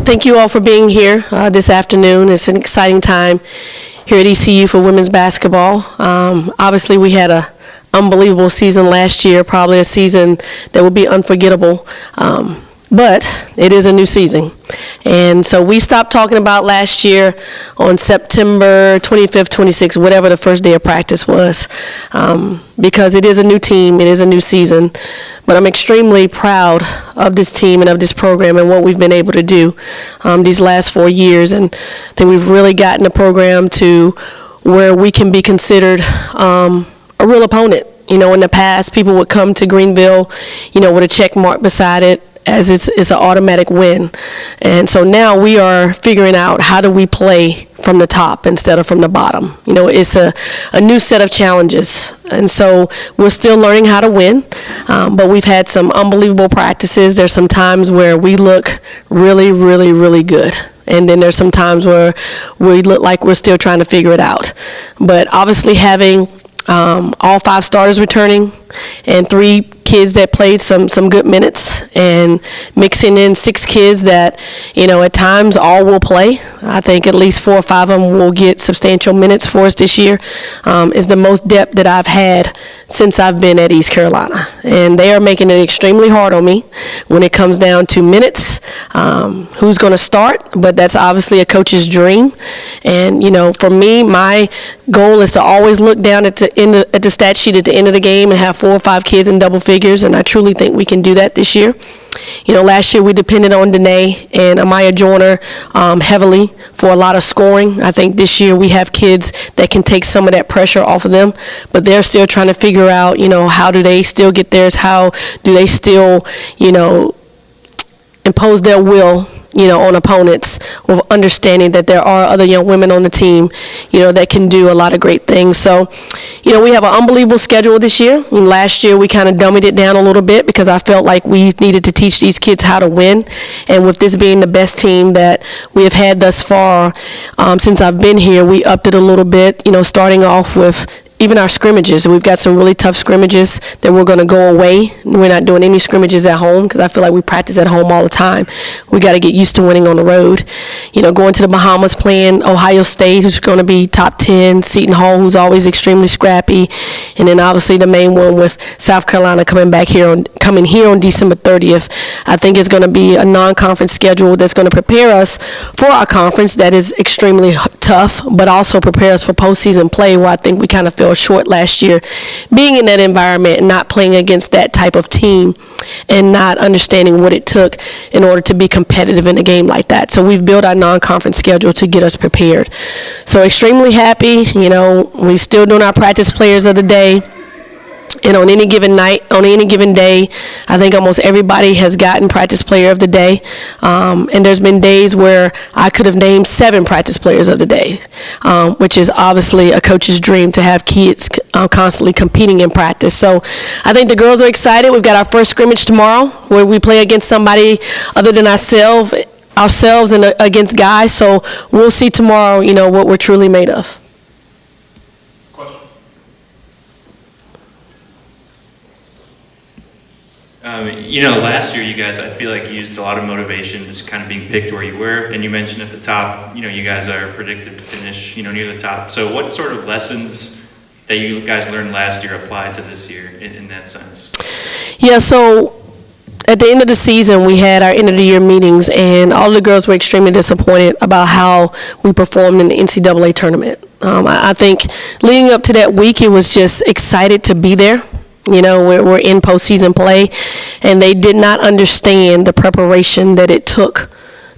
Thank you all for being here this afternoon. It's an exciting time here at ECU for women's basketball. Obviously, we had an unbelievable season last year, probably a season that will be unforgettable. But it is a new season. And so we stopped talking about last year on September 25th, 26th, whatever the first day of practice was, because it is a new team, it is a new season. But I'm extremely proud of this team and of this program and what we've been able to do these last 4 years. And I think we've really gotten the program to where we can be considered a real opponent. You know, in the past, people would come to Greenville, you know, with a check mark beside it, as it's an automatic win. And so now we are figuring out how do we play from the top instead of from the bottom. You know, it's a new set of challenges. And so we're still learning how to win, but we've had some unbelievable practices. There's some times where we look really, really, really good. And then there's some times where we look like we're still trying to figure it out. But obviously having all 5 starters returning and 3 kids that played some good minutes, and mixing in 6 kids that, you know, at times all will play. I think at least 4 or 5 of them will get substantial minutes for us this year, is the most depth that I've had since I've been at East Carolina. And they are making it extremely hard on me when it comes down to minutes, who's going to start, but that's obviously a coach's dream. And, you know, for me, my goal is to always look down at the stat sheet at the end of the game and have 4 or 5 kids in double figures, and I truly think we can do that this year. You know, last year we depended on Danae and Amaya Joyner heavily for a lot of scoring. I think this year we have kids that can take some of that pressure off of them, but they're still trying to figure out, you know, how do they still get theirs? How do they still, you know, impose their will, you know, on opponents, with understanding that there are other young women on the team, you know, that can do a lot of great things. So, you know, we have an unbelievable schedule this year. And last year we kind of dummied it down a little bit because I felt like we needed to teach these kids how to win. And with this being the best team that we have had thus far since I've been here, we upped it a little bit, you know, starting off with even our scrimmages. We've got some really tough scrimmages that we're going to go away. We're not doing any scrimmages at home because I feel like we practice at home all the time. We got to get used to winning on the road. You know, going to the Bahamas, playing Ohio State, who's going to be top 10, Seton Hall, who's always extremely scrappy, and then obviously the main one with South Carolina coming here on December 30th. I think it's going to be a non-conference schedule that's going to prepare us for our conference that is extremely tough, but also prepare us for postseason play, where I think we kind of fell short last year being in that environment and not playing against that type of team and not understanding what it took in order to be competitive in a game like that. So we've built our non-conference schedule to get us prepared. So extremely happy. You know, we're still doing our practice players of the day. And on any given night, on any given day, I think almost everybody has gotten practice player of the day. And there's been days where I could have named 7 practice players of the day, which is obviously a coach's dream to have kids constantly competing in practice. So I think the girls are excited. We've got our first scrimmage tomorrow where we play against somebody other than ourselves and against guys. So we'll see tomorrow, you know, what we're truly made of. You know, last year you guys, I feel like, used a lot of motivation just kind of being picked where you were, and you mentioned at the top, you know, you guys are predicted to finish, you know, near the top. So what sort of lessons that you guys learned last year apply to this year in that sense? Yeah, so at the end of the season, we had our end of the year meetings, and all the girls were extremely disappointed about how we performed in the NCAA tournament. I think leading up to that week, it was just excited to be there. You know, we're in postseason play, and they did not understand the preparation that it took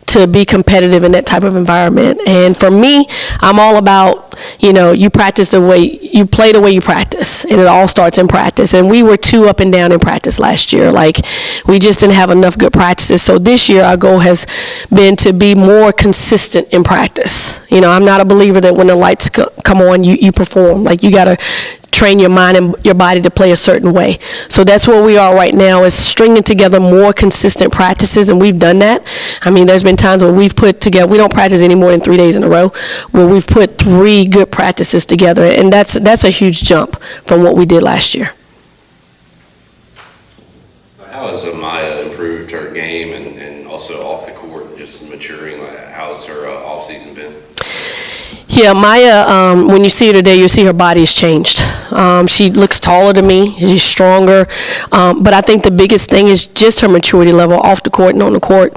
to be competitive in that type of environment. And for me, I'm all about, you know, you practice the way, you play the way you practice, and it all starts in practice. And we were too up and down in practice last year. Like, we just didn't have enough good practices. So this year, our goal has been to be more consistent in practice. You know, I'm not a believer that when the lights come on, you perform. Like, you got to train your mind and your body to play a certain way. So that's where we are right now, is stringing together more consistent practices, and we've done that. I mean, there's been times where we've put together, we don't practice any more than 3 days in a row, where we've put 3 good practices together, and that's a huge jump from what we did last year. How has Amaya improved her game and also off the court and just maturing? Like, how's her off season been? Yeah, Maya, when you see her today, you'll see her body's changed. She looks taller than me. She's stronger. But I think the biggest thing is just her maturity level off the court and on the court.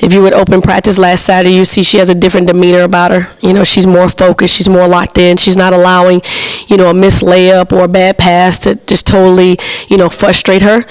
If you would open practice last Saturday, you see she has a different demeanor about her. You know, she's more focused. She's more locked in. She's not allowing, you know, a missed layup or a bad pass to just totally, you know, frustrate her.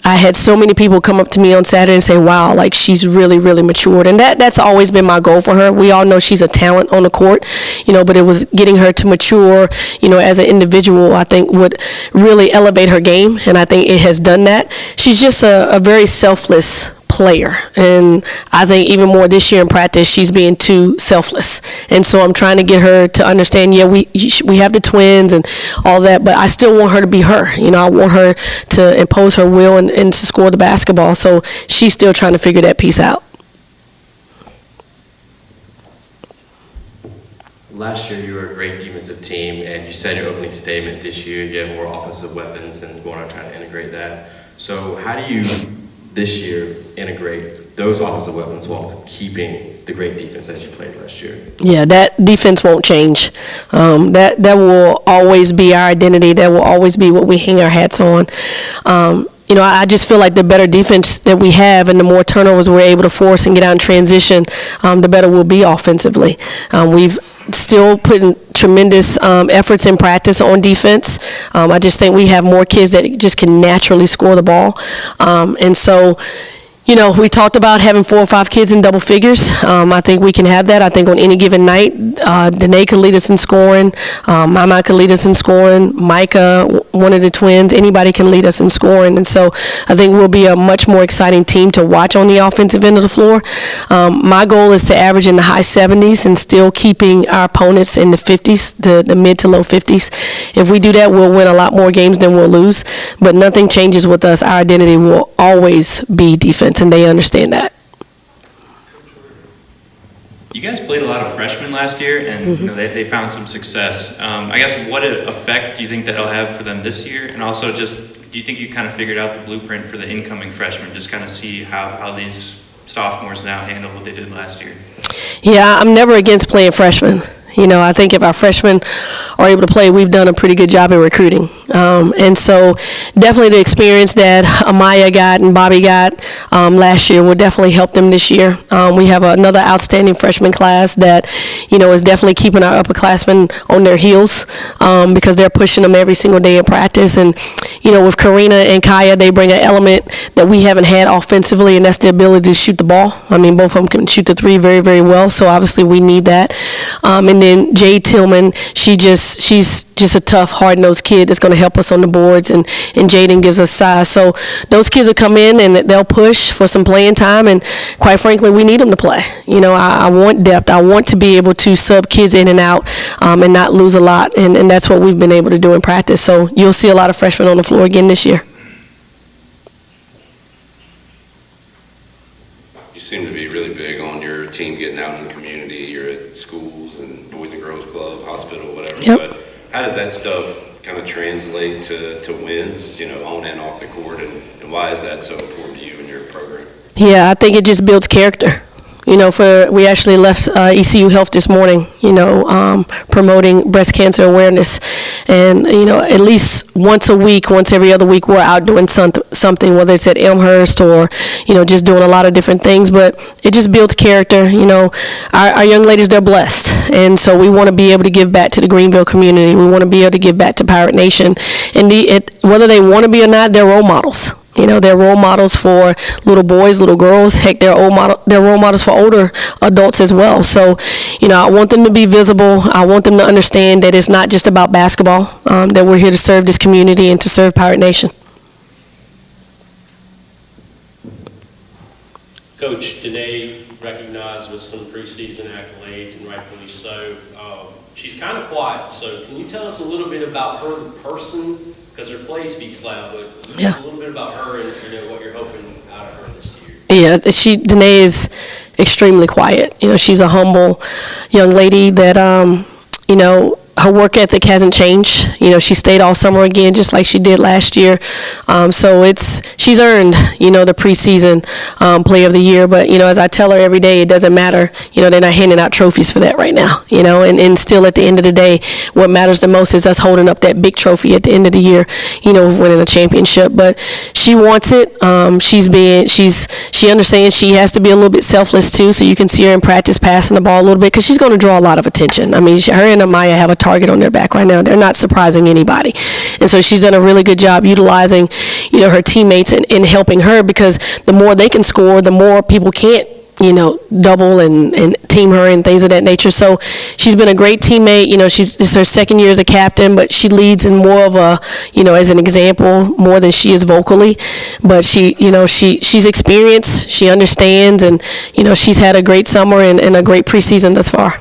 I had so many people come up to me on Saturday and say, wow, like she's really, really matured. And that's always been my goal for her. We all know she's a talent on the court, you know, but it was getting her to mature, you know, as an individual, I think would really elevate her game. And I think it has done that. She's just a very selfless player, and I think even more this year in practice she's being too selfless, and so I'm trying to get her to understand, yeah, we have the twins and all that, but I still want her to be her. You know, I want her to impose her will and to score the basketball, so she's still trying to figure that piece out. Last year you were a great defensive team, and you said in your opening statement this year you have more offensive weapons and going on trying to integrate that. So how do you this year integrate those offensive weapons while keeping the great defense as you played last year? Yeah, that defense won't change. That will always be our identity. That will always be what we hang our hats on. You know, I just feel like the better defense that we have and the more turnovers we're able to force and get out in transition, the better we'll be offensively. We've still putting tremendous efforts in practice on defense. I just think we have more kids that just can naturally score the ball. And so, you know, we talked about having 4 or 5 kids in double figures. I think we can have that. I think on any given night, Danae could lead us in scoring. Mama could lead us in scoring. Micah, one of the twins, anybody can lead us in scoring. And so I think we'll be a much more exciting team to watch on the offensive end of the floor. My goal is to average in the high 70s and still keeping our opponents in the 50s, the mid to low 50s. If we do that, we'll win a lot more games than we'll lose. But nothing changes with us. Our identity will always be defense, and they understand that. You guys played a lot of freshmen last year, and you know, they found some success. I guess what effect do you think that'll have for them this year? And also, just do you think you kind of figured out the blueprint for the incoming freshmen? Just kind of see how these sophomores now handle what they did last year. Yeah, I'm never against playing freshmen. You know, I think if our freshmen are able to play, we've done a pretty good job in recruiting. And so definitely the experience that Amaya got and Bobby got last year will definitely help them this year. We have another outstanding freshman class that, you know, is definitely keeping our upperclassmen on their heels because they're pushing them every single day in practice. And, you know, with Karina and Kaya, they bring an element that we haven't had offensively, and that's the ability to shoot the ball. I mean, both of them can shoot the three very, very well, so obviously we need that. And then Jade Tillman, she's just a tough, hard-nosed kid that's going to help us on the boards, and Jaden gives us size. So those kids will come in and they'll push for some playing time, and quite frankly, we need them to play. You know, I want depth. I want to be able to sub kids in and out and not lose a lot, and that's what we've been able to do in practice. So you'll see a lot of freshmen on the floor again this year. You seem to be really big on your team getting out in the community. You're at schools and Boys and Girls Club, hospital, whatever. Yep. But how does that stuff kind of translate to wins, you know, on and off the court, and why is that so important to you and your program? Yeah, I think it just builds character. You know, we actually left ECU Health this morning, you know, promoting breast cancer awareness. And, you know, at least once a week, once every other week, we're out doing something, whether it's at Elmhurst or, you know, just doing a lot of different things. But it just builds character. You know, our young ladies, they're blessed. And so we want to be able to give back to the Greenville community. We want to be able to give back to Pirate Nation. And whether they want to be or not, they're role models. You know, they're role models for little boys, little girls. Heck, they're role models for older adults as well. So, you know, I want them to be visible. I want them to understand that it's not just about basketball, that we're here to serve this community and to serve Pirate Nation. Coach, Danae recognized with some preseason accolades, and rightfully so. She's kind of quiet, so can you tell us a little bit about her, the person? Because her play speaks loud, but just a little bit about her and, you know, what you're hoping out of her this year. Yeah, Danae is extremely quiet. You know, she's a humble young lady that, you know, her work ethic hasn't changed. She stayed all summer again, just like she did last year. So she's earned, the preseason Player of the Year. But, as I tell her every day, it doesn't matter. They're not handing out trophies for that right now, and still at the end of the day, what matters the most is us holding up that big trophy at the end of the year, winning a championship. But she wants it. She understands she has to be a little bit selfless too, so you can see her in practice passing the ball a little bit because she's going to draw a lot of attention. I mean, her and Amaya have a target on their back right now. They're not surprising anybody. And so she's done a really good job utilizing, her teammates and helping her, because the more they can score, the more people can't, double and team her and things of that nature. So she's been a great teammate. It's her second year as a captain, but she leads in more of a, as an example, more than she is vocally. But she's experienced, she understands, and, she's had a great summer and a great preseason thus far.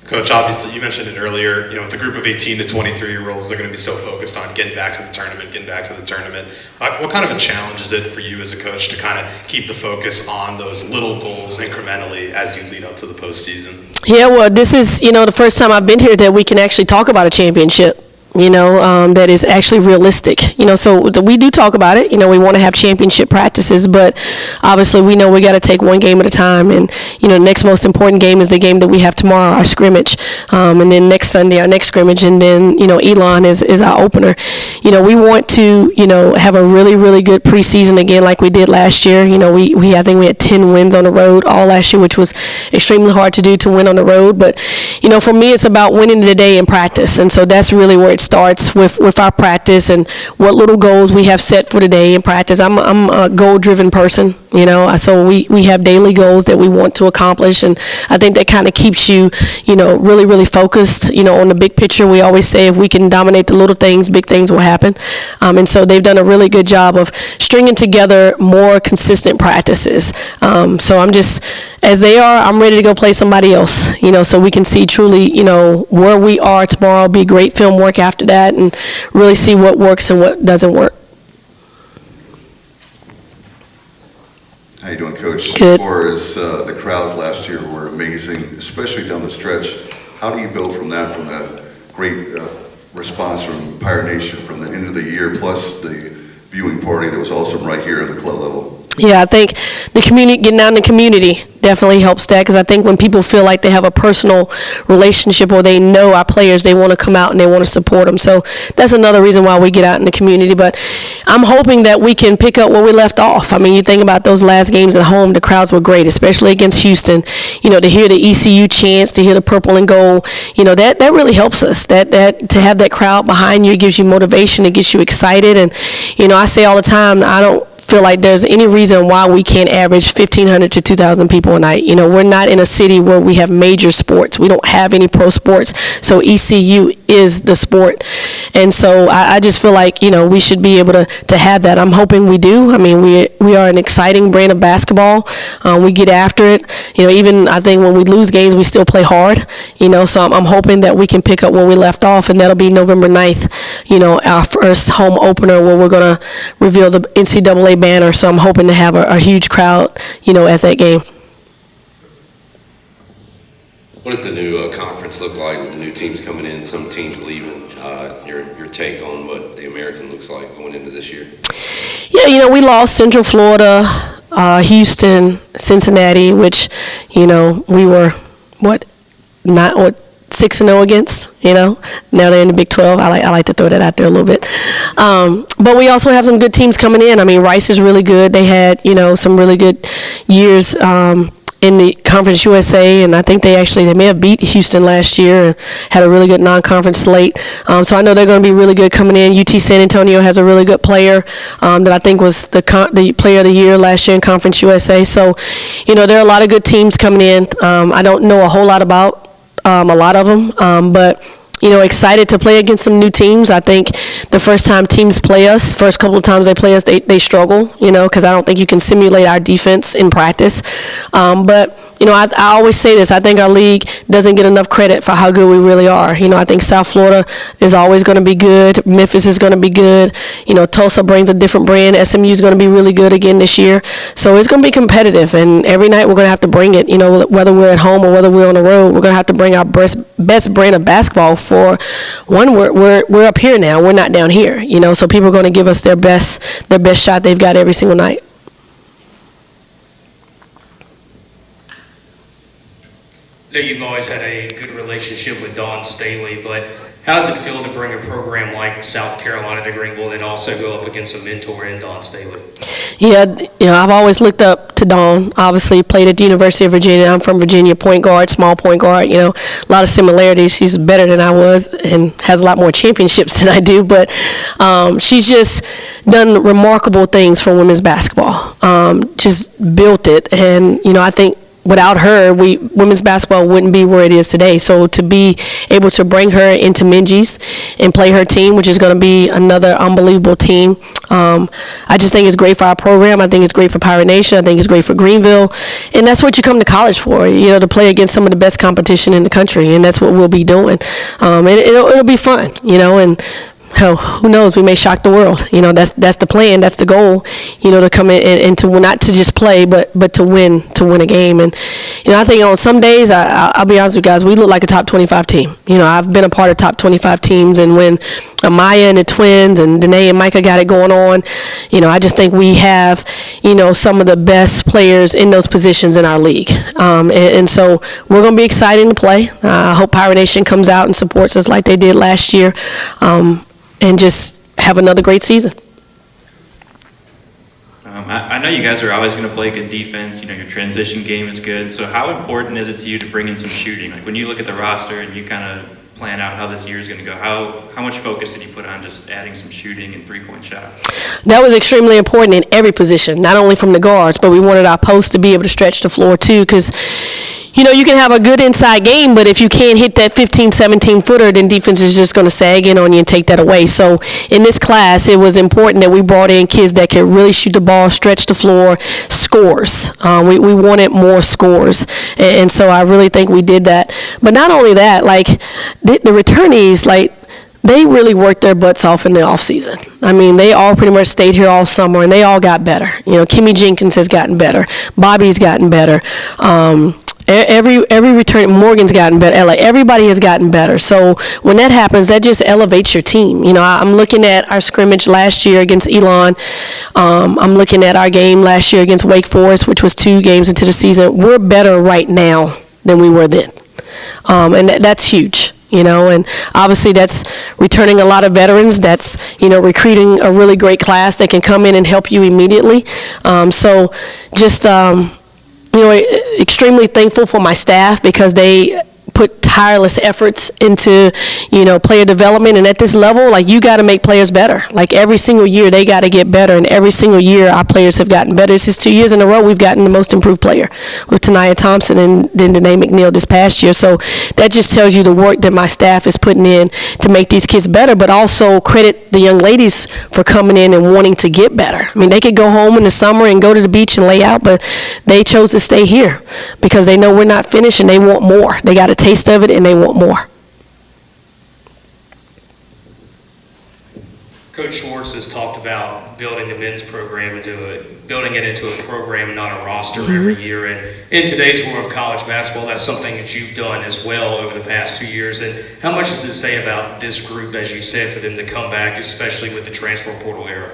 Coach, obviously, you mentioned it earlier, with the group of 18 to 23-year-olds, they're going to be so focused on getting back to the tournament. What kind of a challenge is it for you as a coach to kind of keep the focus on those little goals incrementally as you lead up to the postseason? Yeah, well, this is, the first time I've been here that we can actually talk about a championship. That is actually realistic. So we do talk about it. We want to have championship practices, but obviously we know we got to take one game at a time. And, the next most important game is the game that we have tomorrow, our scrimmage. And then next Sunday, our next scrimmage. And then, Elon is our opener. We want to, have a really, really good preseason again like we did last year. I think we had 10 wins on the road all last year, which was extremely hard to do, to win on the road. But, for me, it's about winning the day in practice. And so that's really where it starts with our practice and what little goals we have set for the day in practice. I'm a goal-driven person, so we have daily goals that we want to accomplish, and I think that kind of keeps you, really, really focused, on the big picture. We always say if we can dominate the little things, big things will happen, and so they've done a really good job of stringing together more consistent practices. So I'm ready to go play somebody else, so we can see truly, where we are tomorrow. Be great film work after that, and really see what works and what doesn't work. How you doing, Coach? Good. As far as the crowds last year were amazing, especially down the stretch. How do you build from that great response from Pirate Nation from the end of the year, plus the viewing party that was awesome right here at the club level? Yeah, I think the community, getting out in the community definitely helps that, because I think when people feel like they have a personal relationship or they know our players, they want to come out and they want to support them. So that's another reason why we get out in the community. But I'm hoping that we can pick up where we left off. I mean, you think about those last games at home, the crowds were great, especially against Houston. To hear the ECU chants, to hear the purple and gold, that really helps us. That to have that crowd behind you, it gives you motivation, it gets you excited. And, I say all the time, I don't feel like there's any reason why we can't average 1,500 to 2,000 people a night. We're not in a city where we have major sports. We don't have any pro sports. So ECU is the sport. And so I just feel like, we should be able to have that. I'm hoping we do. I mean, we are an exciting brand of basketball. We get after it. Even I think when we lose games, we still play hard. So I'm hoping that we can pick up where we left off, and that'll be November 9th, our first home opener where we're going to reveal the NCAA banner. So I'm hoping to have a huge crowd, at that game. What does the new conference look like with the new teams coming in, some teams leaving? Your take on what the American looks like going into this year? Yeah, we lost Central Florida, Houston, Cincinnati, which, we were, 6-0 against, now they're in the Big 12. I like to throw that out there a little bit. But we also have some good teams coming in. I mean, Rice is really good. They had, some really good years in the Conference USA, and I think they may have beat Houston last year and had a really good non-conference slate. So I know they're going to be really good coming in. UT San Antonio has a really good player that I think was the player of the year last year in Conference USA. So, there are a lot of good teams coming in. I don't know a whole lot about a lot of them, but excited to play against some new teams. I think the first time teams play us, first couple of times they play us, they struggle, because I don't think you can simulate our defense in practice. But I always say this. I think our league doesn't get enough credit for how good we really are. I think South Florida is always going to be good. Memphis is going to be good. Tulsa brings a different brand. SMU is going to be really good again this year. So it's going to be competitive, and every night we're going to have to bring it. Whether we're at home or whether we're on the road, we're going to have to bring our best brand of basketball. For one, we're up here now. We're not down here. So people are going to give us their best shot they've got every single night. I know you've always had a good relationship with Dawn Staley, but how does it feel to bring a program like South Carolina to Greenville and also go up against a mentor in Dawn Staley? Yeah, I've always looked up to Dawn. Obviously, played at the University of Virginia. I'm from Virginia, point guard, small point guard. A lot of similarities. She's better than I was and has a lot more championships than I do. But she's just done remarkable things for women's basketball. Just built it, and I think without her, women's basketball wouldn't be where it is today. So to be able to bring her into Minji's and play her team, which is going to be another unbelievable team, I just think it's great for our program. I think it's great for Pirate Nation. I think it's great for Greenville. And that's what you come to college for, to play against some of the best competition in the country. And that's what we'll be doing. And it'll be fun, and hell, who knows? We may shock the world. That's the plan. That's the goal. To come in and to not to just play, but to win a game. And I think on some days, I'll be honest with you guys, we look like a top 25 team. I've been a part of top 25 teams, and when Amaya and the twins and Danae and Micah got it going on, I just think we have some of the best players in those positions in our league. And so we're going to be excited to play. I hope Pirate Nation comes out and supports us like they did last year. And just have another great season. I know you guys are always going to play good defense. Your transition game is good. So how important is it to you to bring in some shooting? Like when you look at the roster and you kind of plan out how this year is going to go, how much focus did you put on just adding some shooting and three-point shots? That was extremely important in every position, not only from the guards, but we wanted our posts to be able to stretch the floor too, because you can have a good inside game, but if you can't hit that 15, 17-footer, then defense is just going to sag in on you and take that away. So in this class, it was important that we brought in kids that could really shoot the ball, stretch the floor, scores. We wanted more scores, and so I really think we did that. But not only that, the returnees, they really worked their butts off in the offseason. I mean, they all pretty much stayed here all summer, and they all got better. Kimmy Jenkins has gotten better. Bobby's gotten better. Every return, Morgan's gotten better. Everybody has gotten better. So when that happens, that just elevates your team. I'm looking at our scrimmage last year against Elon. I'm looking at our game last year against Wake Forest, which was 2 games into the season. We're better right now than we were then, and that's huge. And obviously that's returning a lot of veterans. That's, recruiting a really great class that can come in and help you immediately. So just, extremely thankful for my staff because they put tireless efforts into, player development. And at this level, you got to make players better. Every single year, they got to get better. And every single year, our players have gotten better. This is 2 years in a row we've gotten the most improved player with Tanaya Thompson and then Danae McNeill this past year. So that just tells you the work that my staff is putting in to make these kids better, but also credit the young ladies for coming in and wanting to get better. I mean, they could go home in the summer and go to the beach and lay out, but they chose to stay here because they know we're not finished and they want more. They got a taste of it and they want more. Coach Schwartz has talked about building the men's program building it into a program, not a roster every year. And in today's world of college basketball, that's something that you've done as well over the past 2 years. And how much does it say about this group, as you said, for them to come back, especially with the transfer portal era?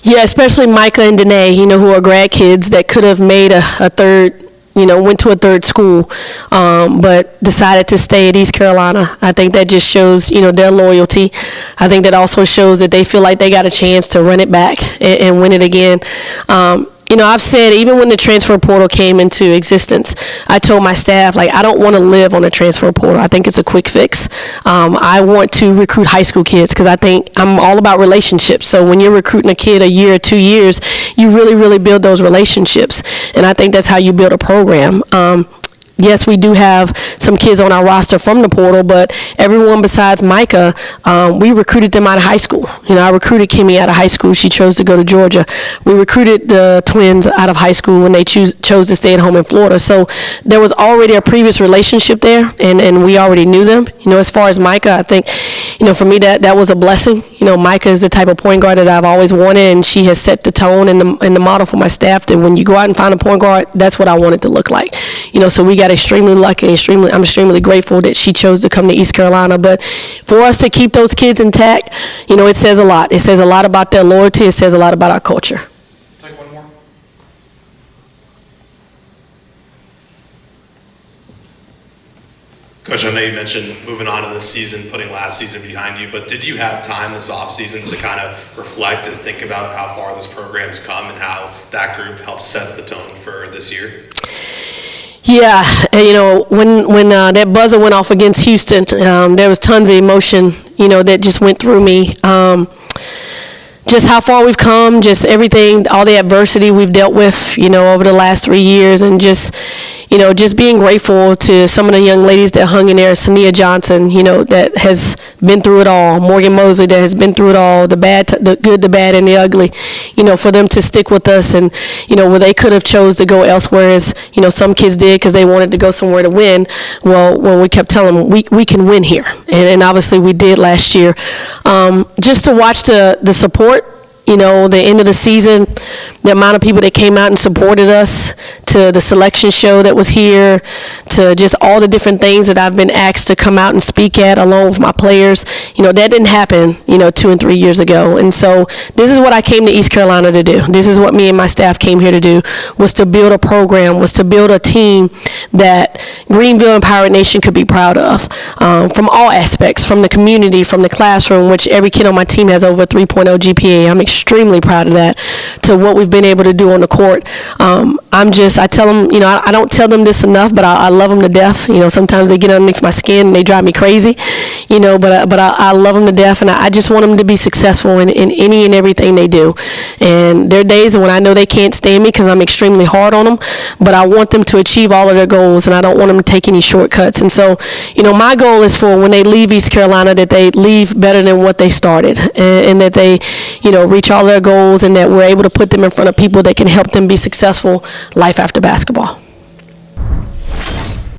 Yeah, especially Micah and Danae, who are grad kids that could have made a third, went to a third school, but decided to stay at East Carolina. I think that just shows, their loyalty. I think that also shows that they feel like they got a chance to run it back and win it again. I've said, even when the transfer portal came into existence, I told my staff, I don't want to live on a transfer portal. I think it's a quick fix. I want to recruit high school kids because I think I'm all about relationships. So when you're recruiting a kid a year or 2 years, you really, really build those relationships. And I think that's how you build a program. yes, we do have some kids on our roster from the portal, but everyone besides Micah, we recruited them out of high school. You know, I recruited Kimmy out of high school. She chose to go to Georgia. We recruited the twins out of high school when they chose to stay at home in Florida. So there was already a previous relationship there, and we already knew them. You know, as far as Micah, I think, you know, for me that was a blessing. You know, Micah is the type of point guard that I've always wanted, and she has set the tone and the model for my staff that when you go out and find a point guard, that's what I want it to look like. You know, so we got extremely lucky. I'm extremely grateful that she chose to come to East Carolina. But for us to keep those kids intact, you know, it says a lot. It says a lot about their loyalty. It says a lot about our culture. Take one more. Coach, I know you mentioned moving on to this season, putting last season behind you, but did you have time this offseason to kind of reflect and think about how far this program's come and how that group helps sets the tone for this year? Yeah, and, you know, when that buzzer went off against Houston, there was tons of emotion, you know, that just went through me. Just how far we've come, just everything, all the adversity we've dealt with, you know, over the last 3 years, and just, you know, just being grateful to some of the young ladies that hung in there. Sania Johnson, you know, that has been through it all. Morgan Mosley, that has been through it all, the bad, the good, the bad, and the ugly. You know, for them to stick with us, and, you know, where they could have chose to go elsewhere, as, you know, some kids did because they wanted to go somewhere to win. Well, when we kept telling them, we can win here. And obviously we did last year. Just to watch the support, you know, the end of the season, the amount of people that came out and supported us, to the selection show that was here, to just all the different things that I've been asked to come out and speak at along with my players, you know, that didn't happen, you know, 2 and 3 years ago. And so this is what I came to East Carolina to do. This is what me and my staff came here to do, was to build a program, was to build a team that Greenville and Pirate Nation could be proud of, from all aspects, from the community, from the classroom, which every kid on my team has over 3.0 GPA. I'm extremely proud of that, to what we've been able to do on the court. I tell them, you know, I don't tell them this enough, but I love them to death. You know, sometimes they get underneath my skin and they drive me crazy, you know, but I love them to death, and I just want them to be successful in any and everything they do. And there are days when I know they can't stand me because I'm extremely hard on them, but I want them to achieve all of their goals, and I don't want them to take any shortcuts. And so, you know, my goal is for when they leave East Carolina, that they leave better than what they started, and that they, you know, reach all their goals, and that we're able to put them in front of people that can help them be successful life after basketball.